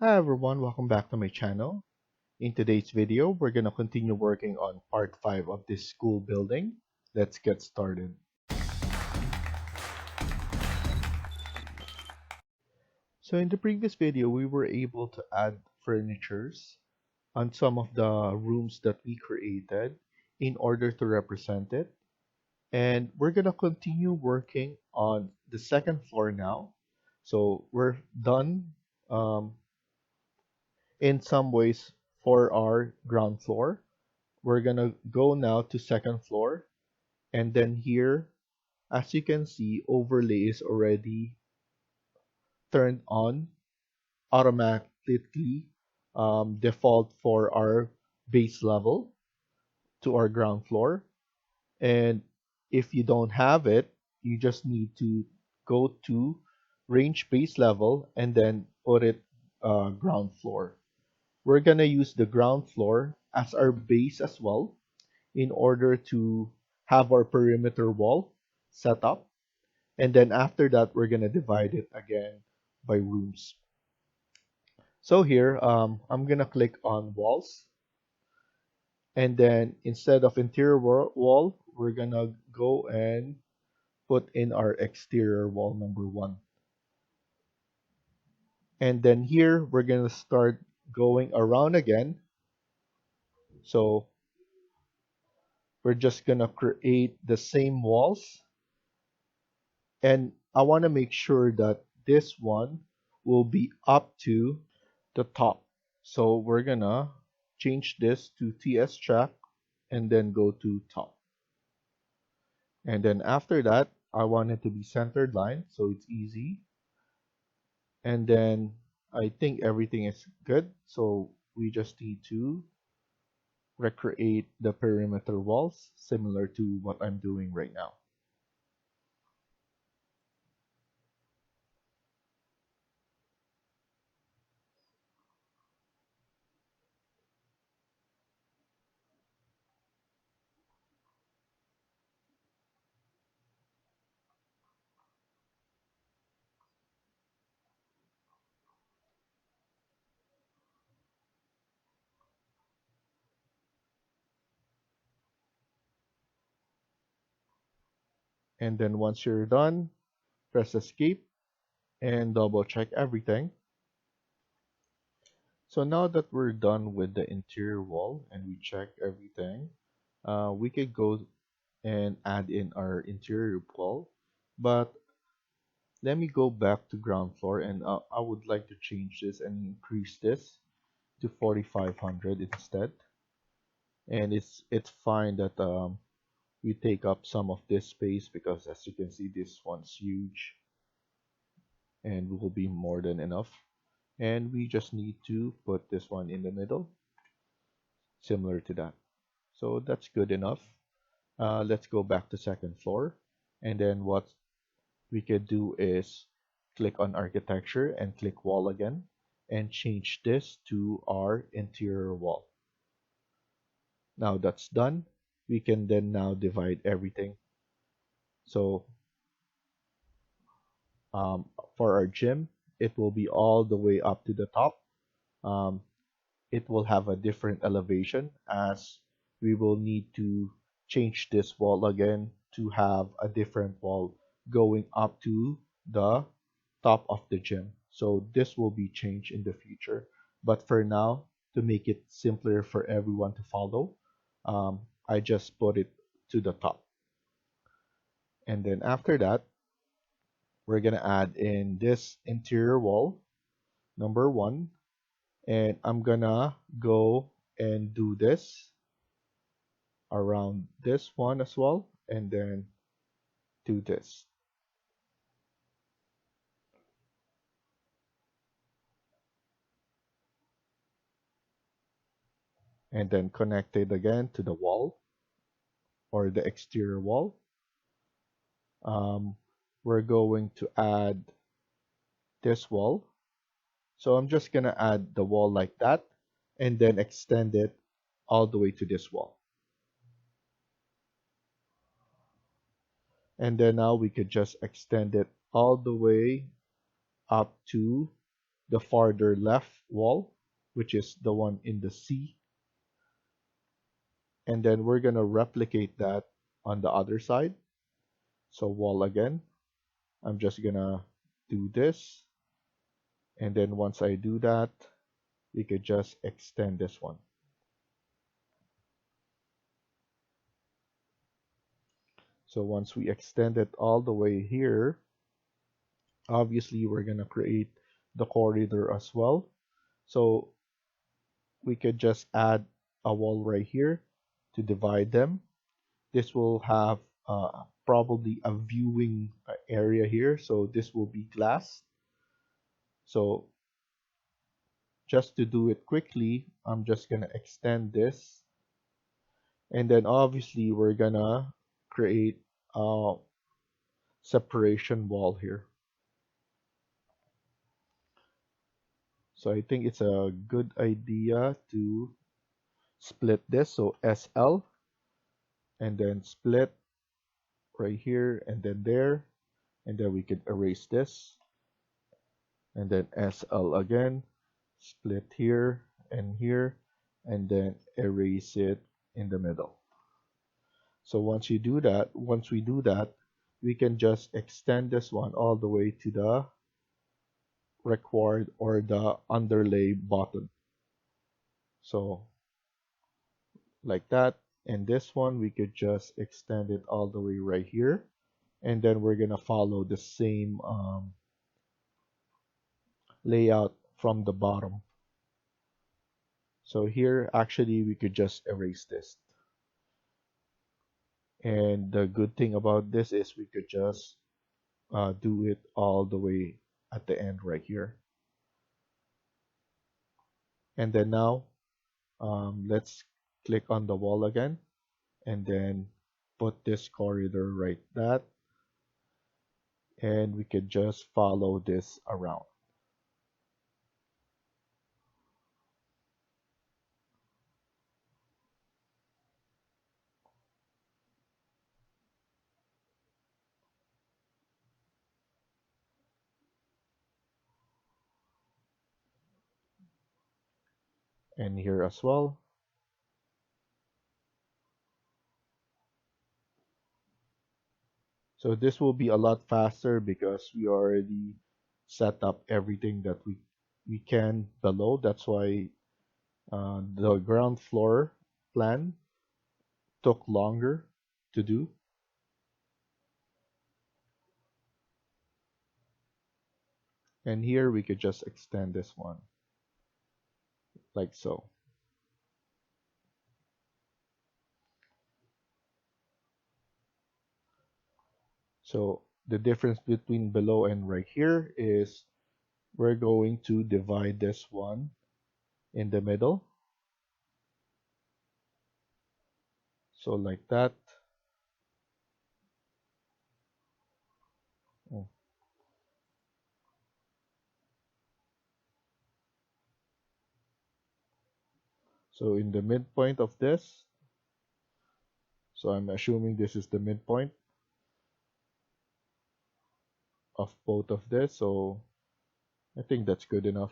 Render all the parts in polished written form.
Hi everyone, welcome back to my channel. In today's video, we're going to continue working on part 5 of this school building. Let's get started. So in the previous video, we were able to add furnitures on some of the rooms that we created in order to represent it. And we're going to continue working on the second floor now. So we're done in some ways for our ground floor. We're gonna go now to second floor, and then here, as you can see, overlay is already turned on automatically, default for our base level to our ground floor. And if you don't have it, you just need to go to range base level and then put it ground floor. We're gonna use the ground floor as our base as well in order to have our perimeter wall set up. And then after that, we're going to divide it again by rooms. So here, I'm going to click on walls. And then instead of interior wall, we're going to go and put in our exterior wall number 1. And then here, we're going to start going around again. So we're just going to create the same walls. And I want to make sure that this one will be up to the top. So we're gonna change this to TS track and then go to top. And then after that, I want it to be centered line, so it's easy. And then I think everything is good. So we just need to recreate the perimeter walls similar to what I'm doing right now. And then once you're done, press escape and double check everything. So now that we're done with the interior wall and we check everything, we could go and add in our interior wall. But let me go back to ground floor, and I would like to change this and increase this to 4500 instead. And it's fine that we take up some of this space because as you can see, this one's huge and will be more than enough. And we just need to put this one in the middle, similar to that. So that's good enough. Let's go back to second floor. And then what we could do is click on architecture and click wall again and change this to our interior wall. Now that's done. We can then now divide everything. So for our gym, it will be all the way up to the top. Um, it will have a different elevation as we will need to change this wall again to have a different wall going up to the top of the gym. So this will be changed in the future. But for now, to make it simpler for everyone to follow, I just put it to the top. And then after that, we're going to add in this interior wall, number 1. And I'm gonna go and do this around this one as well, and then do this. And then connect it again to the wall or the exterior wall. We're going to add this wall. So I'm just gonna add the wall like that and then extend it all the way to this wall. And then now we could just extend it all the way up to the farther left wall, which is the one in the C, and then we're gonna replicate that on the other side. So wall again, I'm just gonna do this, and then once I do that, we could just extend this one. So once we extend it all the way here, obviously we're gonna create the corridor as well. So we could just add a wall right here to divide them. This will have probably a viewing area here, so this will be glass. So just to do it quickly, I'm just gonna extend this, and then obviously we're gonna create a separation wall here. So I think it's a good idea to split this, so SL, and then split right here and then there, and then we could erase this, and then SL again, split here and here, and then erase it in the middle. So once we do that, we can just extend this one all the way to the required or the underlay button. So like that. And this one, we could just extend it all the way right here. And then we're gonna follow the same layout from the bottom. So here, actually, we could just erase this. And the good thing about this is we could just do it all the way at the end right here. And then now, let's click on the wall again, and then put this corridor right that, and we could just follow this around. And here as well. So this will be a lot faster because we already set up everything that we can below. That's why the ground floor plan took longer to do. And here we could just extend this one like so. So the difference between below and right here is we're going to divide this one in the middle. So like that. Mm. So in the midpoint of this, so I'm assuming this is the midpoint of both of this. So I think that's good enough.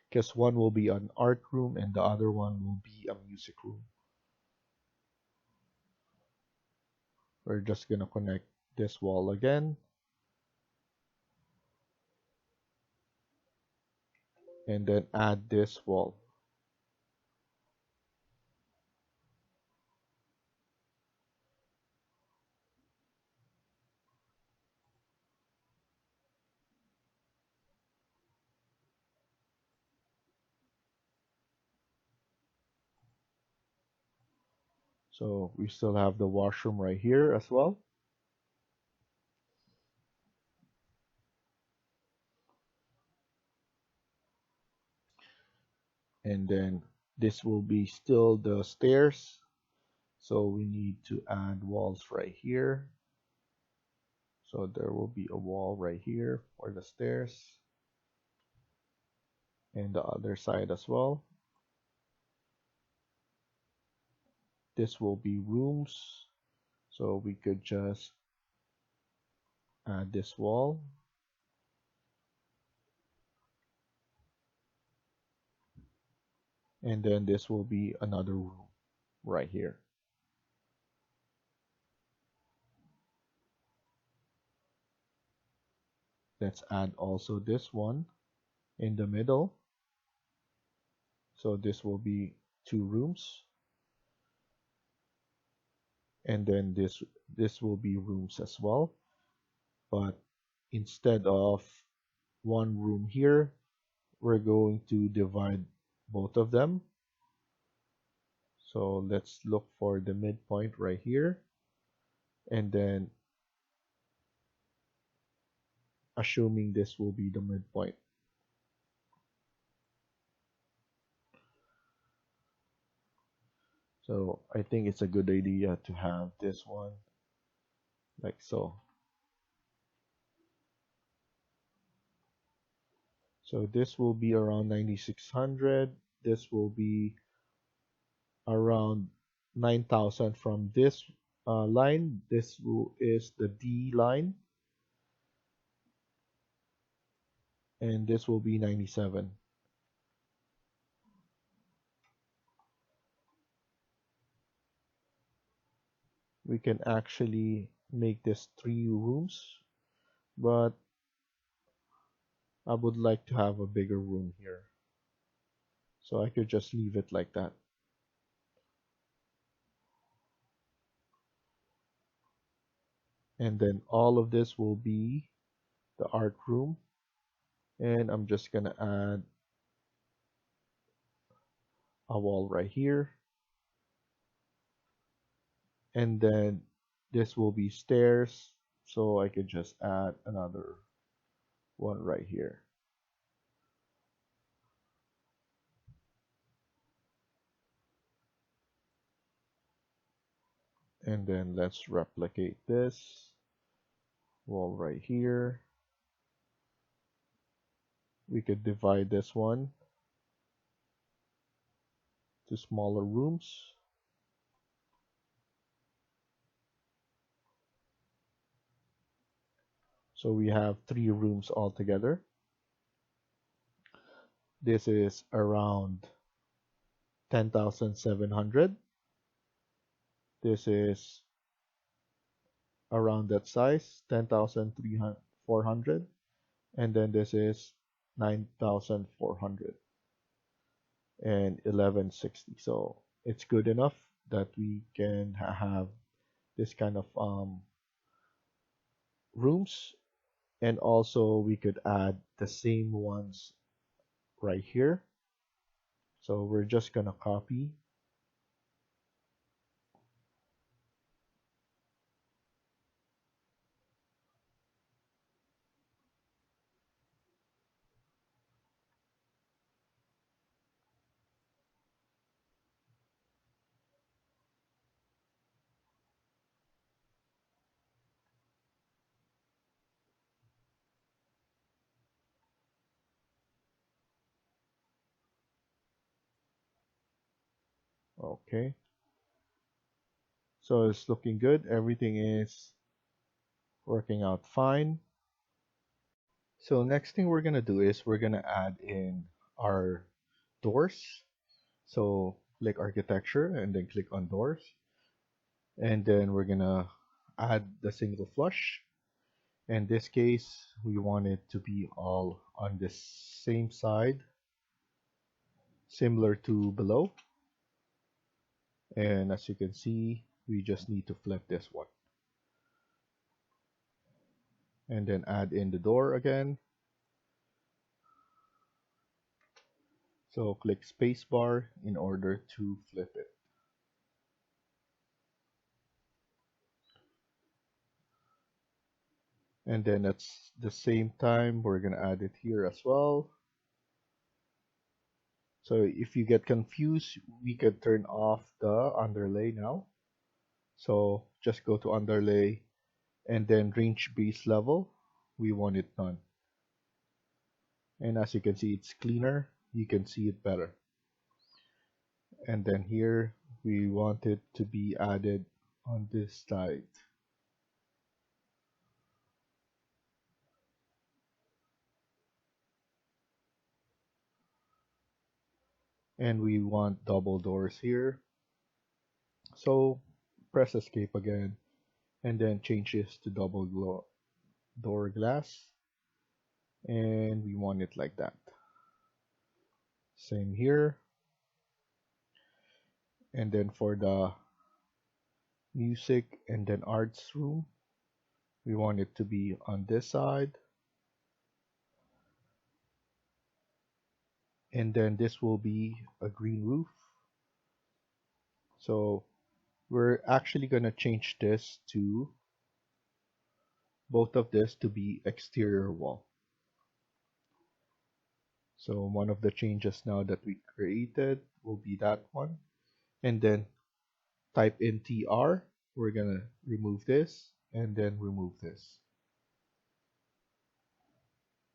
Because one will be an art room and the other one will be a music room. We're just gonna connect this wall again. And then add this wall. So we still have the washroom right here as well. And then this will be still the stairs. So we need to add walls right here. So there will be a wall right here for the stairs. And the other side as well. This will be rooms. So we could just add this wall. And then this will be another room right here. Let's add also this one in the middle. So this will be 2 rooms. And then this will be rooms as well. But instead of one room here, we're going to divide both of them. So let's look for the midpoint right here. And then assuming this will be the midpoint. So I think it's a good idea to have this one like so. So this will be around 9600. This will be around 9000 from this line. This is the D line. And this will be 97. We can actually make this 3 rooms, but I would like to have a bigger room here. So I could just leave it like that. And then all of this will be the art room. And I'm just gonna add a wall right here. And then this will be stairs. So I could just add another one right here. And then let's replicate this wall right here. We could divide this one to smaller rooms. So we have 3 rooms altogether. This is around 10,700. This is around that size, 10,400. And then this is 9,400 and 1160. So it's good enough that we can have this kind of rooms. And also we could add the same ones right here. So we're just gonna copy. Okay. So it's looking good. Everything is working out fine. So next thing we're gonna do is we're gonna add in our doors. So click architecture and then click on doors. And then we're gonna add the single flush. In this case, we want it to be all on the same side, similar to below. And as you can see, we just need to flip this one. And then add in the door again. So click Spacebar in order to flip it. And then at the same time, we're gonna add it here as well. So if you get confused, we can turn off the underlay now. So just go to underlay and then range base level. We want it none. And as you can see, it's cleaner. You can see it better. And then here, we want it to be added on this side. and we want double doors here. So press escape again and then change this to door glass, and we want it like that. Same here. And then for the music and then arts room, we want it to be on this side. And then this will be a green roof. So we're actually going to change this to both of this to be exterior wall. So one of the changes now that we created will be that one. And then type in TR. We're going to remove this and then remove this.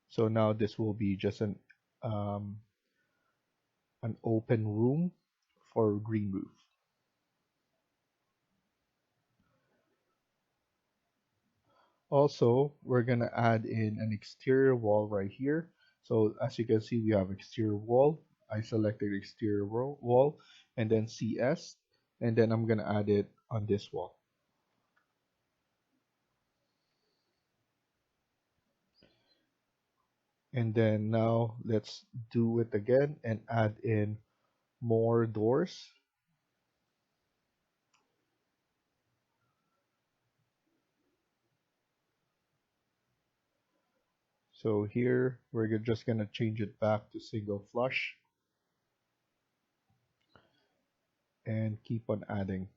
So now this will be just an open room for green roof. Also, we're gonna add in an exterior wall right here. So as you can see, we have exterior wall. I selected exterior wall and then CS, and then I'm gonna add it on this wall. And then now let's do it again and add in more doors. So here we're just gonna change it back to single flush and keep on adding.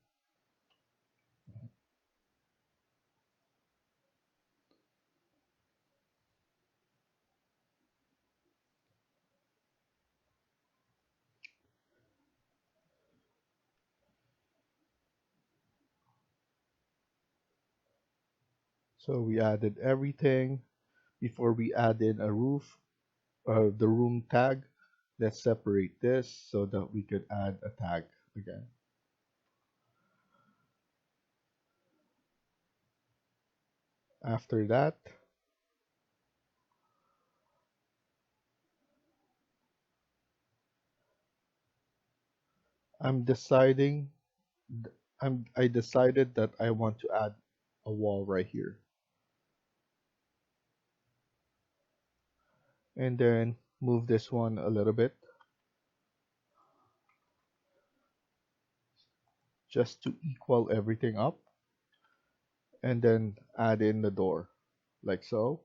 So we added everything. Before we add in a roof, the room tag, let's separate this so that we could add a tag again. After that, I'm deciding, I decided that I want to add a wall right here. And then move this one a little bit just to equal everything up. And then add in the door like so.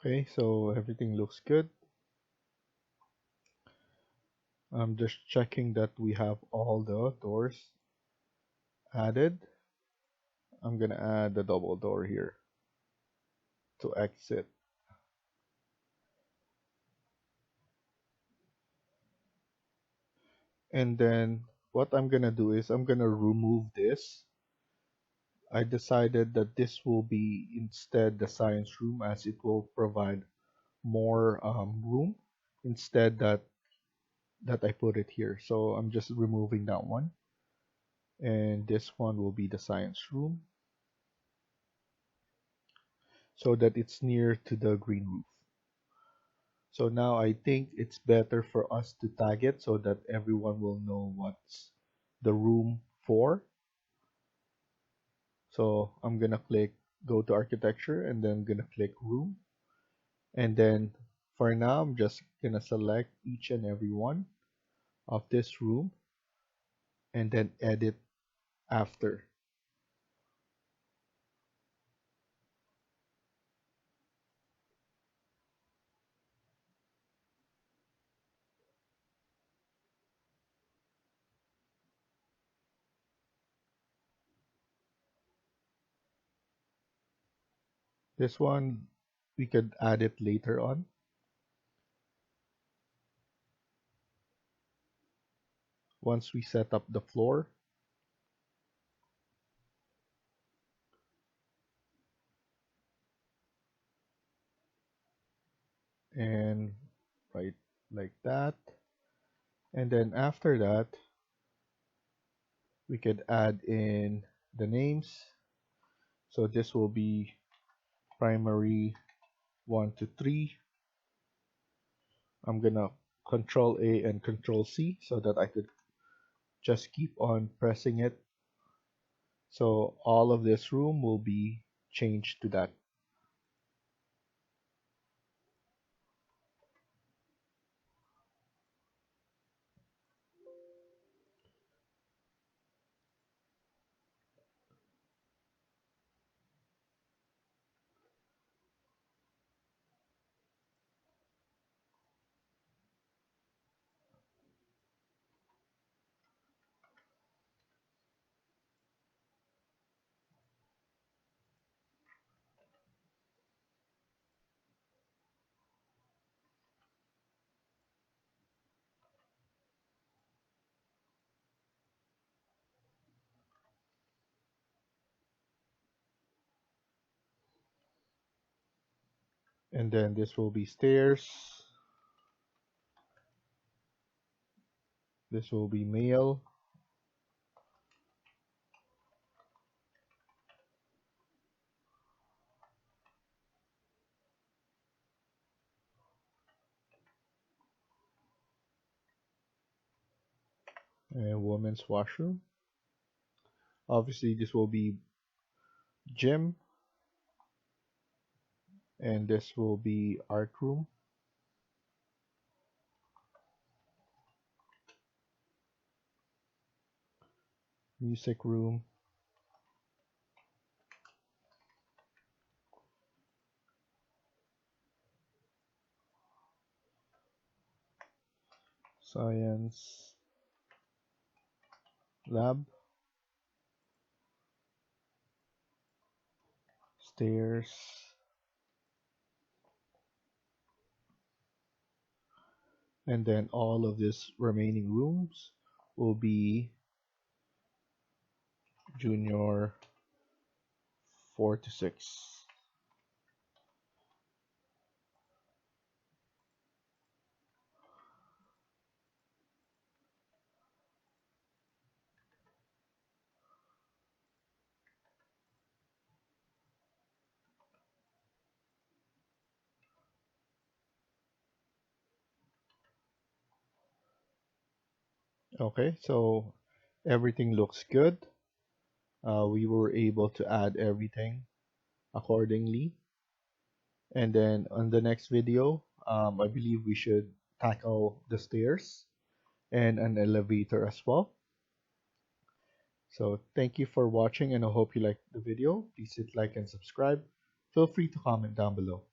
Okay, so everything looks good. I'm just checking that we have all the doors added. I'm gonna add the double door here to exit. And then what I'm gonna do is I'm gonna remove this. I decided that this will be instead the science room, as it will provide more room instead that I put it here. So I'm just removing that one, and this one will be the science room so that it's near to the green roof. So now I think it's better for us to tag it so that everyone will know what's the room for. So I'm gonna click go to architecture and then I'm gonna click room. And then for now, I'm just gonna select each and every one of this room and then edit after. This one, we could add it later on once we set up the floor. And right like that. And then after that, We could add in the names. So this will be primary 1 to 3. I'm gonna Control A and Control C so that I could just keep on pressing it. So all of this room will be changed to that. And then this will be stairs. This will be male. And women's washroom. Obviously, this will be gym. And this will be art room. Music room. Science lab. Stairs. And then all of these remaining rooms will be junior 4 to 6. Okay, so everything looks good. We were able to add everything accordingly. And then on the next video, I believe we should tackle the stairs and an elevator as well. So thank you for watching, and I hope you liked the video. Please hit like and subscribe. Feel free to comment down below.